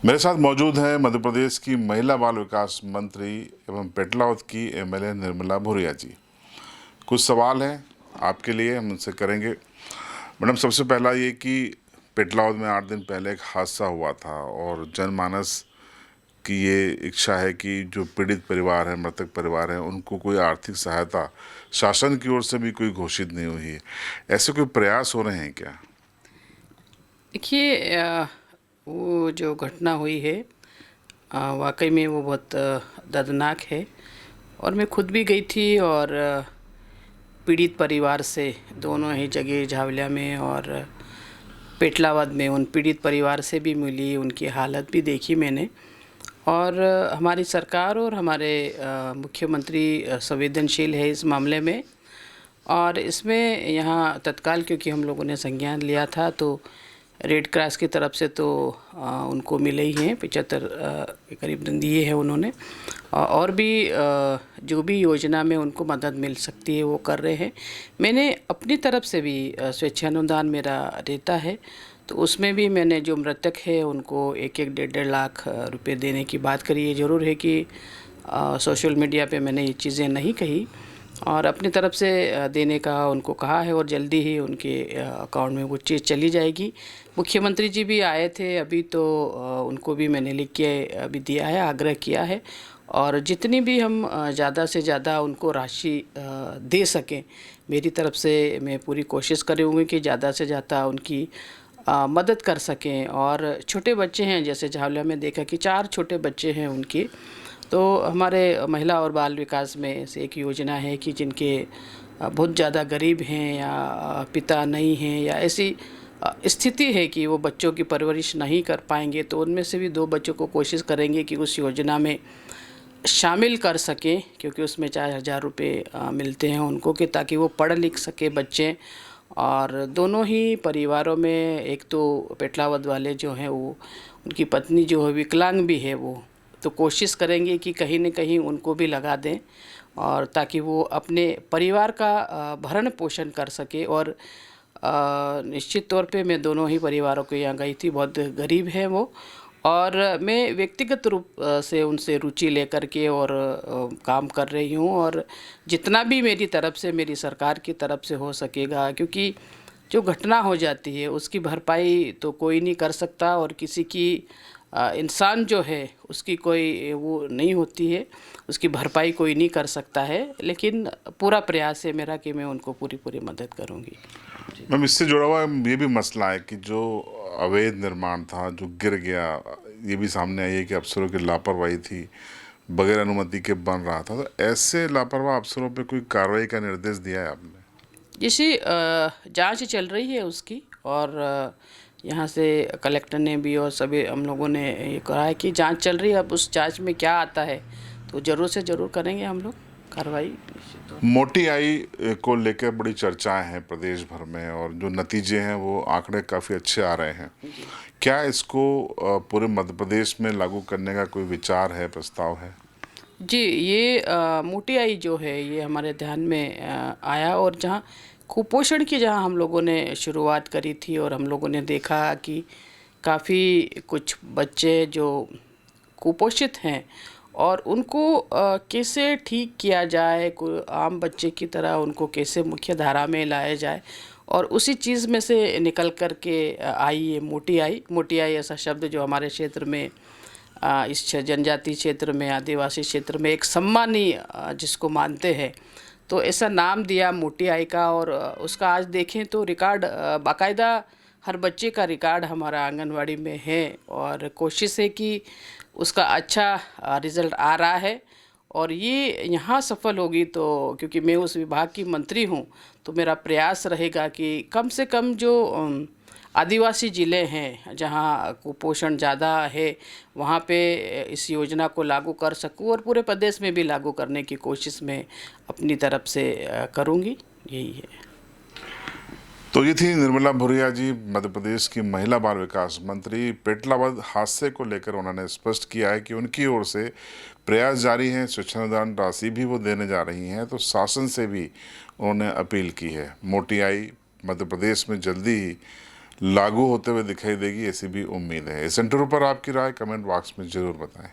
मेरे साथ मौजूद हैं मध्य प्रदेश की महिला बाल विकास मंत्री एवं पेटलावद की एमएलए निर्मला भूरिया जी। कुछ सवाल हैं आपके लिए, हम उनसे करेंगे। मैडम, सबसे पहला ये कि पेटलावद में 8 दिन पहले एक हादसा हुआ था और जनमानस की ये इच्छा है कि जो पीड़ित परिवार है, मृतक परिवार है, उनको कोई आर्थिक सहायता शासन की ओर से भी कोई घोषित नहीं हुई है। ऐसे कोई प्रयास हो रहे हैं क्या? देखिए, वो जो घटना हुई है वाकई में वो बहुत दर्दनाक है। और मैं खुद भी गई थी और पीड़ित परिवार से दोनों ही जगह, झावलिया में और पेटलावद में, उन पीड़ित परिवार से भी मिली, उनकी हालत भी देखी मैंने। और हमारी सरकार और हमारे मुख्यमंत्री संवेदनशील है इस मामले में। और इसमें यहाँ तत्काल, क्योंकि हम लोगों ने संज्ञान लिया था, तो रेड क्रॉस की तरफ से तो उनको मिले ही हैं 75 के करीब दिए हैं उन्होंने। और भी जो भी योजना में उनको मदद मिल सकती है वो कर रहे हैं। मैंने अपनी तरफ से भी स्वेच्छानुदान मेरा रहता है, तो उसमें भी मैंने जो मृतक है उनको 1-1, 1.5 लाख रुपए देने की बात करी है। ज़रूर है कि सोशल मीडिया पे मैंने ये चीज़ें नहीं कही और अपनी तरफ से देने का उनको कहा है और जल्दी ही उनके अकाउंट में वो चीज़ चली जाएगी। मुख्यमंत्री जी भी आए थे अभी, तो उनको भी मैंने लिख के अभी दिया है, आग्रह किया है। और जितनी भी हम ज़्यादा से ज़्यादा उनको राशि दे सकें, मेरी तरफ से मैं पूरी कोशिश करूँगी कि ज़्यादा से ज़्यादा उनकी मदद कर सकें। और छोटे बच्चे हैं, जैसे झावलिया में देखा कि 4 छोटे बच्चे हैं उनके, तो हमारे महिला और बाल विकास में से एक योजना है कि जिनके बहुत ज़्यादा गरीब हैं या पिता नहीं हैं या ऐसी स्थिति है कि वो बच्चों की परवरिश नहीं कर पाएंगे, तो उनमें से भी 2 बच्चों को कोशिश करेंगे कि उस योजना में शामिल कर सकें, क्योंकि उसमें 4,000 रुपये मिलते हैं उनको, कि ताकि वो पढ़ लिख सके बच्चे। और दोनों ही परिवारों में, एक तो पेटलावद वाले जो हैं वो, उनकी पत्नी जो है विकलांग भी है, वो तो कोशिश करेंगे कि कहीं न कहीं उनको भी लगा दें, और ताकि वो अपने परिवार का भरण पोषण कर सके। और निश्चित तौर पे मैं दोनों ही परिवारों के यहाँ गई थी, बहुत गरीब हैं वो। और मैं व्यक्तिगत रूप से उनसे रुचि लेकर के और काम कर रही हूँ, और जितना भी मेरी तरफ से, मेरी सरकार की तरफ से हो सकेगा, क्योंकि जो घटना हो जाती है उसकी भरपाई तो कोई नहीं कर सकता, और किसी की इंसान जो है उसकी कोई वो नहीं होती है, उसकी भरपाई कोई नहीं कर सकता है। लेकिन पूरा प्रयास है मेरा कि मैं उनको पूरी मदद करूँगी। मैम, इससे जुड़ा हुआ ये भी मसला है कि जो अवैध निर्माण था जो गिर गया, ये भी सामने आई है कि अफसरों की लापरवाही थी, बगैर अनुमति के बन रहा था। तो ऐसे लापरवाह अफसरों पे कोई कार्रवाई का निर्देश दिया है आपने? जैसे जांच चल रही है उसकी, और यहाँ से कलेक्टर ने भी और सभी हम लोगों ने ये कहा है कि जांच चल रही है। अब उस जांच में क्या आता है तो ज़रूर से ज़रूर करेंगे हम लोग कार्रवाई। मोटी आई को लेकर बड़ी चर्चाएं हैं प्रदेश भर में, और जो नतीजे हैं वो आंकड़े काफ़ी अच्छे आ रहे हैं। क्या इसको पूरे मध्य प्रदेश में लागू करने का कोई विचार है, प्रस्ताव है? जी, ये मोटी आई जो है ये हमारे ध्यान में आया, और जहाँ कुपोषण की जहाँ हम लोगों ने शुरुआत करी थी, और हम लोगों ने देखा कि काफ़ी कुछ बच्चे जो कुपोषित हैं, और उनको कैसे ठीक किया जाए, आम बच्चे की तरह उनको कैसे मुख्य धारा में लाया जाए। और उसी चीज़ में से निकल कर के आई ये मोटी आई। मोटी आई ऐसा शब्द जो हमारे क्षेत्र में, इस जनजाति क्षेत्र में, आदिवासी क्षेत्र में एक सम्मानीय जिसको मानते हैं, तो ऐसा नाम दिया मोटी आई का। और उसका आज देखें तो रिकॉर्ड, बाकायदा हर बच्चे का रिकॉर्ड हमारा आंगनवाड़ी में है, और कोशिश है कि उसका अच्छा रिज़ल्ट आ रहा है। और ये यहाँ सफल होगी तो, क्योंकि मैं उस विभाग की मंत्री हूँ, तो मेरा प्रयास रहेगा कि कम से कम जो आदिवासी ज़िले हैं जहाँ कुपोषण ज़्यादा है, वहाँ पे इस योजना को लागू कर सकूँ, और पूरे प्रदेश में भी लागू करने की कोशिश मैं अपनी तरफ से करूँगी। यही है। तो ये थी निर्मला भूरिया जी, मध्य प्रदेश की महिला बाल विकास मंत्री। पेटलावद हादसे को लेकर उन्होंने स्पष्ट किया है कि उनकी ओर से प्रयास जारी हैं, स्वेच्छानुदान राशि भी वो देने जा रही हैं। तो शासन से भी उन्होंने अपील की है। मोटी आई मध्य प्रदेश में जल्दी ही लागू होते हुए दिखाई देगी, ऐसी भी उम्मीद है। इस इंटरव्यू पर आपकी राय कमेंट बॉक्स में ज़रूर बताएं।